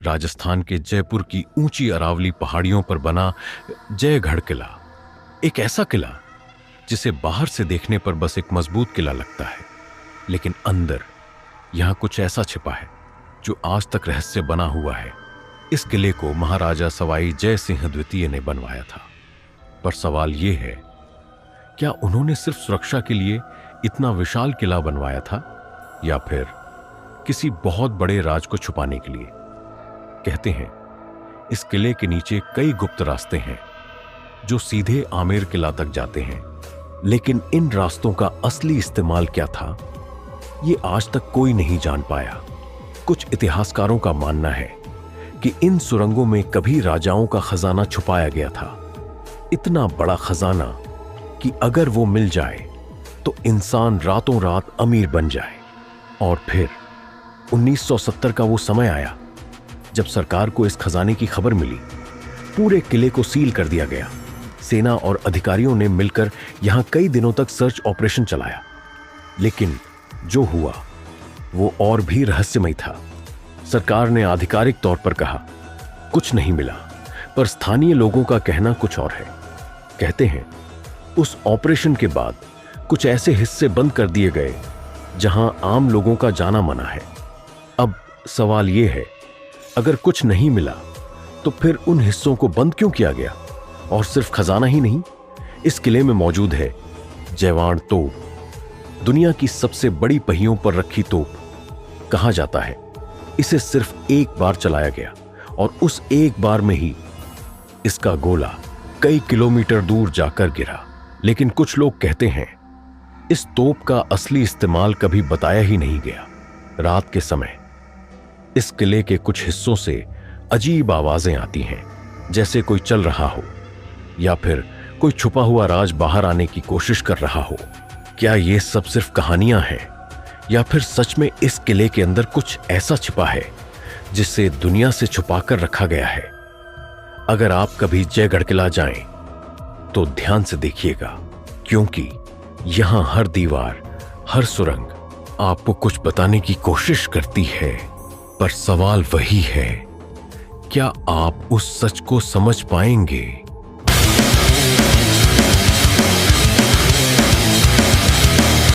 राजस्थान के जयपुर की ऊंची अरावली पहाड़ियों पर बना जयगढ़ किला एक ऐसा किला जिसे बाहर से देखने पर बस एक मजबूत किला लगता है, लेकिन अंदर यहां कुछ ऐसा छिपा है जो आज तक रहस्य बना हुआ है। इस किले को महाराजा सवाई जय सिंह द्वितीय ने बनवाया था, पर सवाल यह है, क्या उन्होंने सिर्फ सुरक्षा के लिए इतना विशाल किला बनवाया था या फिर किसी बहुत बड़े राज को छुपाने के लिए? कहते हैं इस किले के नीचे कई गुप्त रास्ते हैं जो सीधे आमेर किला तक जाते हैं, लेकिन इन रास्तों का असली इस्तेमाल क्या था ये आज तक कोई नहीं जान पाया। कुछ इतिहासकारों का मानना है कि इन सुरंगों में कभी राजाओं का खजाना छुपाया गया था, इतना बड़ा खजाना कि अगर वो मिल जाए तो इंसान रातों रात अमीर बन जाए। और फिर 1970 का वो समय आया जब सरकार को इस खजाने की खबर मिली। पूरे किले को सील कर दिया गया। सेना और अधिकारियों ने मिलकर यहां कई दिनों तक सर्च ऑपरेशन चलाया, लेकिन जो हुआ वो और भी रहस्यमय था। सरकार ने आधिकारिक तौर पर कहा कुछ नहीं मिला, पर स्थानीय लोगों का कहना कुछ और है। कहते हैं उस ऑपरेशन के बाद कुछ ऐसे हिस्से बंद कर दिए गए जहां आम लोगों का जाना मना है। अब सवाल यह है, अगर कुछ नहीं मिला तो फिर उन हिस्सों को बंद क्यों किया गया? और सिर्फ खजाना ही नहीं, इस किले में मौजूद है जयवाण तोप, दुनिया की सबसे बड़ी पहियों पर रखी तोप। कहा जाता है इसे सिर्फ एक बार चलाया गया और उस एक बार में ही इसका गोला कई किलोमीटर दूर जाकर गिरा। लेकिन कुछ लोग कहते हैं इस तोप का असली इस्तेमाल कभी बताया ही नहीं गया। रात के समय इस किले के कुछ हिस्सों से अजीब आवाजें आती हैं, जैसे कोई चल रहा हो या फिर कोई छुपा हुआ राज बाहर आने की कोशिश कर रहा हो। क्या ये सब सिर्फ कहानियां हैं या फिर सच में इस किले के अंदर कुछ ऐसा छिपा है जिसे दुनिया से छुपाकर रखा गया है? अगर आप कभी जयगढ़ किला जाएं तो ध्यान से देखिएगा, क्योंकि यहां हर दीवार, हर सुरंग आपको कुछ बताने की कोशिश करती है। पर सवाल वही है, क्या आप उस सच को समझ पाएंगे?